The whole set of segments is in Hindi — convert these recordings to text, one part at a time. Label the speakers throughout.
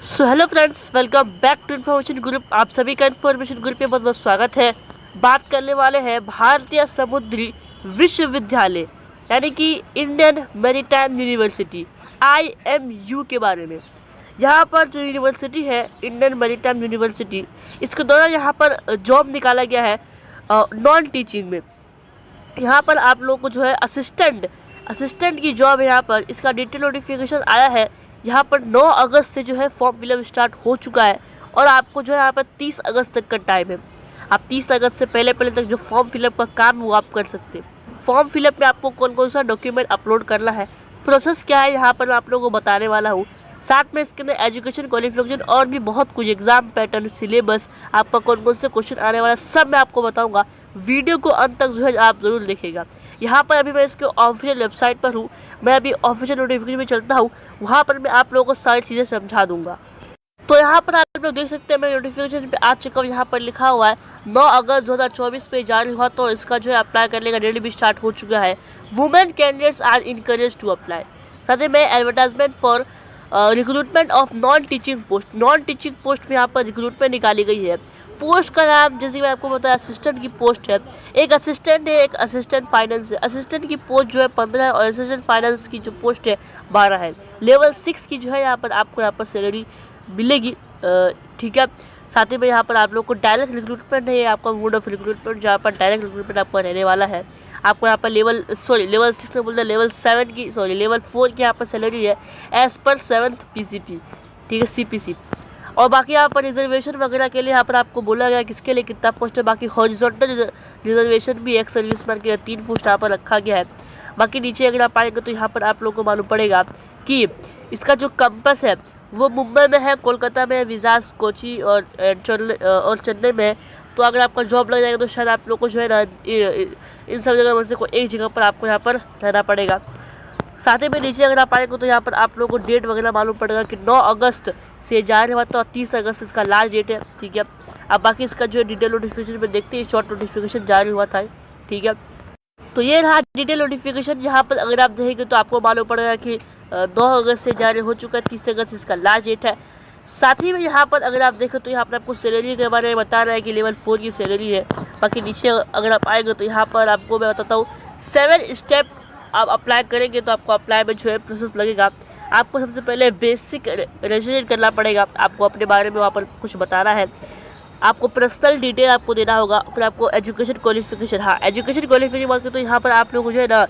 Speaker 1: So hello friends, welcome back to information group. आप सभी का इन्फॉर्मेशन ग्रुप में बहुत बहुत स्वागत है। बात करने वाले हैं भारतीय समुद्री विश्वविद्यालय यानी कि इंडियन मैरीटाइम यूनिवर्सिटी IMU के बारे में। यहाँ पर जो यूनिवर्सिटी है इंडियन मैरीटाइम यूनिवर्सिटी, इसके द्वारा यहाँ पर जॉब निकाला गया है नॉन टीचिंग में। यहाँ पर आप लोग को जो है असिस्टेंट की जॉब है। यहाँ पर इसका डिटेल नोटिफिकेशन आया है। यहाँ पर 9 अगस्त से जो है फॉर्म फिलअप स्टार्ट हो चुका है और आपको जो है यहाँ पर 30 अगस्त तक का टाइम है। आप 30 अगस्त से पहले पहले तक जो फॉर्म फिलअप का काम है वो आप कर सकते हैं। फॉर्म फिलअप में आपको कौन कौन सा डॉक्यूमेंट अपलोड करना है, प्रोसेस क्या है, यहाँ पर मैं आप लोगों को बताने वाला हूँ। साथ में इसके अंदर एजुकेशन क्वालिफिकेशन और भी बहुत कुछ, एग्जाम पैटर्न, सिलेबस, आपका कौन कौन से क्वेश्चन आने वाला, सब मैं आपको बताऊंगा। वीडियो को अंत तक जो है आप जरूर देखिएगा। यहाँ पर अभी मैं इसके ऑफिशियल वेबसाइट पर हूँ, मैं अभी ऑफिशियल नोटिफिकेशन में चलता हूँ, वहाँ पर मैं आप लोगों को सारी चीज़ें समझा दूंगा। तो यहाँ पर आप लोग देख सकते हैं मैं नोटिफिकेशन पे आ चुका हूँ। यहाँ पर लिखा हुआ है 9 अगस्त 2024 पे जारी हुआ, तो इसका जो है अप्लाई करने का डेट भी स्टार्ट हो चुका है। Women candidates are encourage to apply. साथ ही में advertisement for recruitment of non teaching post में यहाँ पर रिक्रूटमेंट निकाली गई है। पोस्ट का नाम जैसे मैं आपको बताया असिस्टेंट की पोस्ट है। एक असिस्टेंट है, एक असिस्टेंट फाइनेंस है। असिस्टेंट की पोस्ट जो है 15 है और असिस्टेंट फाइनेंस की जो पोस्ट है 12 है। लेवल 6 की जो है यहाँ पर आपको यहाँ पर सैलरी मिलेगी। ठीक है। साथ ही में यहाँ पर आप लोग को डायरेक्ट रिक्रूटमेंट है, आपका मोड ऑफ रिक्रूटमेंट जहाँ पर डायरेक्ट रिक्रूटमेंट आपका रहने वाला है। आपको यहाँ पर लेवल 6 में बोल रहे लेवल 4 की यहाँ पर सैलरी है एज पर 7th PCP, ठीक है, CPC। और बाकी यहाँ पर रिजर्वेशन वगैरह के लिए यहाँ पर आपको बोला गया किसके लिए कितना पोस्ट है। बाकी हॉरिजॉन्टल रिजर्वेशन भी एक सर्विसमैन के लिए 3 पोस्ट यहाँ पर रखा गया है। बाकी नीचे अगर आप आएंगे तो यहाँ पर आप लोगों को मालूम पड़ेगा कि इसका जो कैंपस है वो मुंबई में है, कोलकाता में, विजास, कोची और चेन्नई में है। तो अगर आपका जॉब लग जाएगा तो शायद आप लोग को जो है ना इन सब जगह में से कोई एक जगह पर आपको यहाँ पर रहना पड़ेगा। साथ ही में नीचे अगर आप आएंगे तो यहाँ पर आप लोगों को डेट वगैरह मालूम पड़ेगा कि 9 अगस्त से जारी हुआ तो 30 अगस्त इसका लास्ट डेट है। ठीक है। अब बाकी इसका जो है डिटेल नोटिफिकेशन में देखते हैं, शॉर्ट नोटिफिकेशन जारी हुआ था। ठीक है। तो ये रहा डिटेल नोटिफिकेशन। यहाँ पर अगर आप देखेंगे तो आपको मालूम पड़ेगा कि 2 अगस्त से जारी हो चुका है, 30 अगस्त इसका लास्ट डेट है। साथ ही में यहाँ पर अगर आप देखें तो यहाँ पर आपको सैलरी के बारे में बता रहा है कि लेवल 4 की सैलरी है। बाकी नीचे अगर आप आएंगे तो यहाँ पर आपको मैं बताता हूँ 7 स्टेप आप अप्लाई करेंगे तो आपको अप्लाई में जो है प्रोसेस लगेगा। आपको सबसे पहले बेसिक रजिस्ट्रेशन करना पड़ेगा, आपको अपने बारे में वहाँ पर कुछ बताना है, आपको पर्सनल डिटेल आपको देना होगा, फिर आपको एजुकेशन क्वालिफिकेशन। हाँ, एजुकेशन क्वालिफिकेशन बात करें तो यहाँ पर आप लोग जो है ना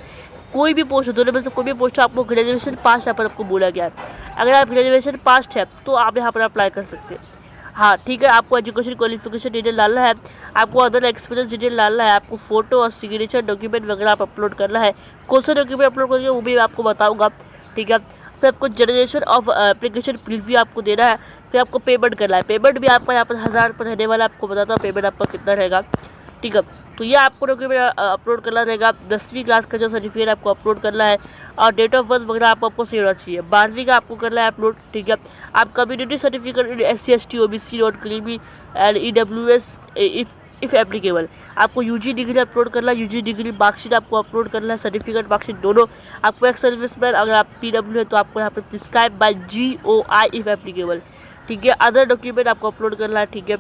Speaker 1: कोई भी पोस्ट, दोनों में से कोई भी पोस्ट आपको ग्रेजुएशन पास यहाँ पर आपको बोला गया है। अगर आप ग्रेजुएशन पास है तो आप यहाँ पर अप्लाई कर सकते हैं। हाँ ठीक है। आपको एजुकेशन क्वालिफिकेशन डिटेल डालना है, आपको अदर एक्सपीरियंस डिटेल डालना है, आपको फोटो और सिग्नेचर डॉक्यूमेंट वगैरह आप अपलोड करना है। कौन सा डॉक्यूमेंट अपलोड करेंगे वो भी मैं आपको बताऊंगा। ठीक है। फिर आपको जनरेशन ऑफ एप्लीकेशन प्रीव्यू आपको देना है। फिर आपको पेमेंट करना है। पेमेंट भी आपका यहाँ पर 1000 पर रहने वाला, आपको बताता हूँ पेमेंट आपका कितना रहेगा। ठीक है। तो ये आपको डॉक्यूमेंट अपलोड करना रहेगा। 10वीं क्लास का जो सर्टिफिकेट आपको अपलोड करना है और डेट ऑफ बर्थ वगैरह आपको सही होना चाहिए। 12वीं का आपको करना है अपलोड। ठीक है। आप community certificate SC ST OBC not creamy and EWS if applicable, आपको UG डिग्री अपलोड करना है। UG डिग्री मार्कशीट आपको अपलोड करना है, सर्टिफिकेट मार्कशीट दोनों। आपको एक सर्विसमैन अगर आप PW है तो आपको यहाँ पे prescribe by GOI if applicable. ठीक है। अदर डॉक्यूमेंट आपको अपलोड करना है। ठीक है।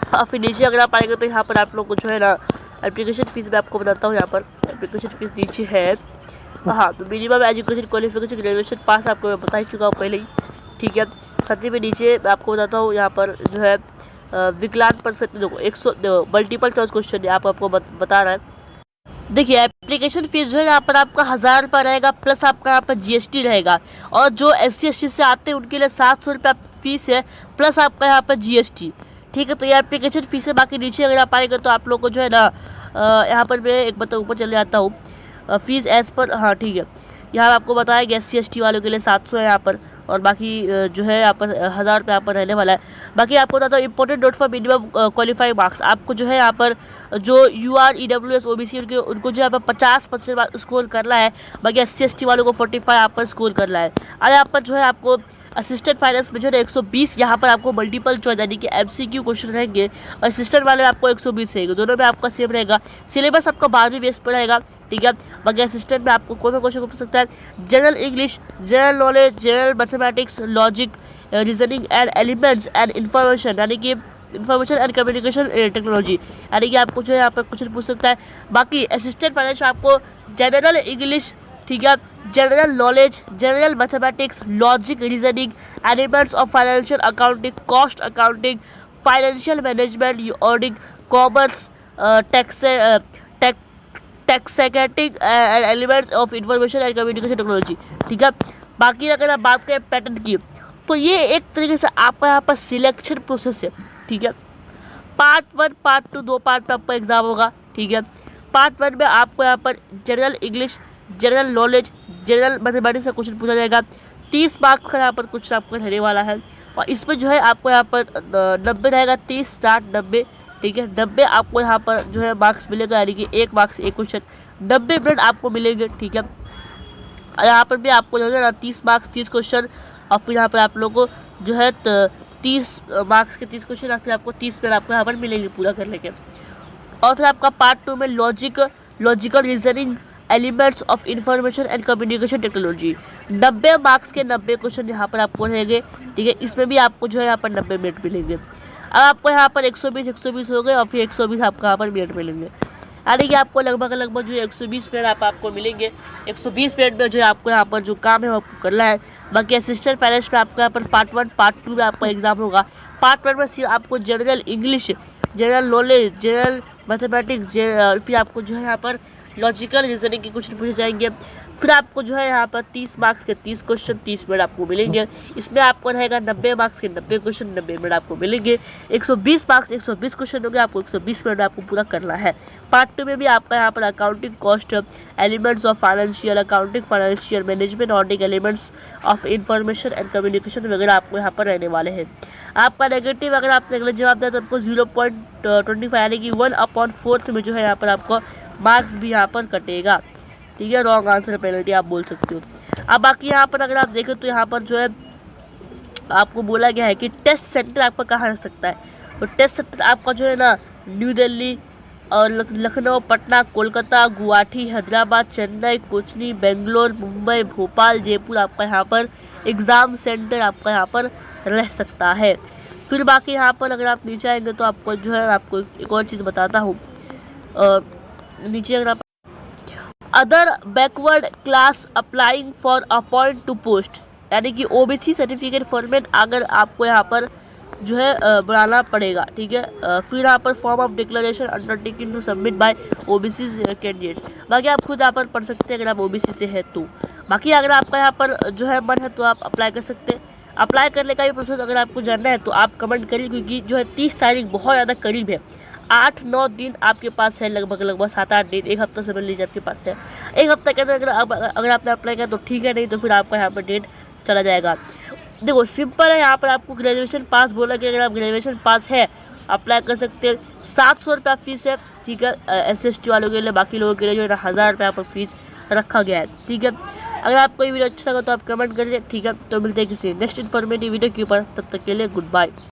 Speaker 1: और फिर नीचे अगर आप आएंगे तो यहाँ पर आप लोग को जो है ना एप्लीकेशन फ़ीस मैं आपको बताता हूँ। यहाँ पर एप्लीकेशन फ़ीस नीचे है। हाँ, तो minimum education qualification graduation pass आपको मैं बता ही चुका हूँ पहले ही। ठीक है। साथ ही में नीचे मैं आपको बताता हूँ यहाँ पर जो है विकलांग परसेंट देखो 100 मल्टीपल चॉइस क्वेश्चन है आपको बता रहा है। देखिए एप्लीकेशन फीस जो है यहाँ पर आपका 1000 रुपये रहेगा, प्लस आपका यहाँ पर GST रहेगा। और जो SC ST से आते हैं उनके लिए 700 रुपये फीस है, प्लस आपका यहाँ पर GST। ठीक है। तो ये एप्लीकेशन फीस है। बाकी नीचे अगर आप आएंगे तो आप लोग को जो है ना यहाँ पर मैं एक बार ऊपर चले जाता हूँ, फीस एज पर। हाँ ठीक है। यहाँ आपको बताया गया SC ST वालों के लिए 700 है यहाँ पर, और बाकी जो है यहाँ पर 1000 रुपये यहाँ पर रहने वाला है। बाकी आपको बताता हूँ important note for minimum qualifying marks, आपको जो है यहाँ पर जो UR EWS OBC उनको जो यहाँ पर 50% स्कोर करना है। बाकी SC ST वालों को 45 यहाँ पर स्कोर करना है। और यहाँ पर जो है आपको असिस्टेंट फाइनेंस में जो है 120 यहाँ पर आपको मल्टीपल चॉइस यानी कि MCQ क्वेश्चन रहेंगे, और असिस्टेंट वाले में आपको 120 रहेगा। दोनों में आपका सेम रहेगा। सिलेबस आपका 12वीं बेस पर रहेगा। ठीक है। बाकी असिस्टेंट में आपको कौन सा क्वेश्चन पूछ सकता है, general English, general knowledge, general mathematics, logic, reasoning and elements and information, यानी कि इंफॉर्मेशन एंड कम्युनिकेशन टेक्नोलॉजी, यानी कि आपको जो है यहाँ पर क्वेश्चन पूछ सकता है। बाकी असिस्टेंट फाइनेंस में आपको जनरल इंग्लिश, ठीक है, general knowledge, general mathematics, logic, reasoning, elements of financial accounting, cost accounting, financial management, audit, commerce, tax, taxating and elements of information and communication technology, ठीक है। बाकी अगर आप बात करें पैटर्न की, तो ये एक तरीके से आपका यहाँ पर सिलेक्शन प्रोसेस है, ठीक है। पार्ट 1 पार्ट 2 दो पार्ट में आपका एग्जाम होगा, ठीक है। पार्ट 1 में आपको यहाँ पर general English, general knowledge, general mathematics का क्वेश्चन पूछा जाएगा। 30 मार्क्स का यहाँ पर क्वेश्चन आपका रहने वाला है, और इसमें जो है आपको यहाँ पर 90 रहेगा, 30 60 90, ठीक है। 90 आपको यहाँ पर जो है मार्क्स मिलेगा, यानी कि 1 मार्क्स 1 क्वेश्चन, 90 मिनट आपको मिलेंगे, ठीक है। यहाँ पर भी आपको जो है ना 30 मार्क्स 30 क्वेश्चन, और फिर यहाँ पर आप लोगों को जो है 30 मार्क्स के 30 क्वेश्चन, या फिर आपको 30 मिनट आपको यहाँ पर मिलेंगे पूरा करने के। और फिर आपका पार्ट 2 में logical reasoning, elements of information and communication technology, 90 marks के 90 क्वेश्चन यहाँ पर आपको रहेंगे, ठीक है। इसमें भी आपको जो है यहाँ पर 90 मिनट मिलेंगे। अब आपको यहाँ पर 120 हो गए, और फिर 120 आपको यहाँ पर मिनट मिलेंगे, यानी कि आपको लगभग जो 120 मिनट आपको मिलेंगे। 120 मिनट में जो आपको यहाँ पर जो काम है वो आपको करना है। बाकी असिस्टेंट फाइनेंस में आपको यहाँ पर पार्ट 1 पार्ट 2 में आपका एग्जाम होगा। पार्ट 1 में सिर्फ आपको general English, general knowledge, general mathematics, फिर आपको जो है यहाँ पर लॉजिकल रीजनिंग के क्वेश्चन पूछे जाएंगे। फिर आपको जो है यहाँ पर 30 मार्क्स के 30 क्वेश्चन 30 मिनट आपको मिलेंगे। इसमें आपको रहेगा 90 मार्क्स के 90 क्वेश्चन 90 मिनट आपको मिलेंगे। 120 मार्क्स 120 क्वेश्चन होंगे, आपको 120 मिनट आपको पूरा करना है। पार्ट 2 में भी आपका यहाँ पर accounting, cost, elements of financial accounting, financial management, audit, elements of information and communication वगैरह आपको यहाँ पर रहने वाले हैं। आपका नेगेटिव अगर आप नेगेटिव जवाब दें तो आपको 0.25 यानी कि 1/4 में जो है यहाँ पर आपको मार्क्स भी यहाँ पर कटेगा, ठीक है। रॉन्ग आंसर पेनल्टी आप बोल सकते हो। अब बाकी यहाँ पर अगर आप देखें तो यहाँ पर जो है आपको बोला गया है कि टेस्ट सेंटर आपका कहाँ रह सकता है, तो टेस्ट सेंटर आपका जो है ना न्यू दिल्ली और लखनऊ, पटना, कोलकाता, गुवाहाटी, हैदराबाद, चेन्नई, कोचीन, बेंगलोर, मुंबई, भोपाल, जयपुर आपका यहाँ पर एग्ज़ाम सेंटर आपका यहाँ पर रह सकता है। फिर बाकी यहाँ पर अगर आप नीचे आएंगे तो आपको जो है आपको एक और चीज़ बताता हूँ। नीचे अगर आप other backward class applying for upon two post, यानी कि ओबीसी सर्टिफिकेट फॉर्मेट अगर आपको यहाँ पर जो है बनाना पड़ेगा, ठीक है। फिर यहाँ पर form of declaration undertaking to submit by OBC candidates, बाकी आप खुद यहाँ पर पढ़ सकते हैं अगर आप ओबीसी से है तो। बाकी अगर आपका यहाँ पर जो है मन है तो आप अप्लाई कर सकते हैं। अप्लाई करने का भी प्रोसेस अगर आपको जानना है तो आप कमेंट करिए, क्योंकि जो है 30 तारीख बहुत ज़्यादा करीब है। 8-9 दिन आपके पास है, लगभग 7-8 दिन, 1 हफ्ता समझ लीजिए आपके पास है। 1 हफ्ता के अंदर अगर आपने अप्लाई किया तो ठीक है, नहीं तो फिर आपका यहाँ पर डेट चला जाएगा। देखो सिंपल है, यहाँ पर आपको ग्रेजुएशन पास बोला कि अगर आप ग्रेजुएशन पास है अप्लाई कर सकते हैं। 700 रुपया फीस है, ठीक है, SC/ST वालों के लिए। बाकी लोगों के लिए जो है 1000 रुपया पर फीस रखा गया है, ठीक है। अगर आपको ये वीडियो अच्छा लगा तो आप कमेंट करिए, ठीक है। तो मिलते हैं किसी नेक्स्ट इन्फॉर्मेटिव वीडियो के ऊपर, तब तक के लिए गुड बाय।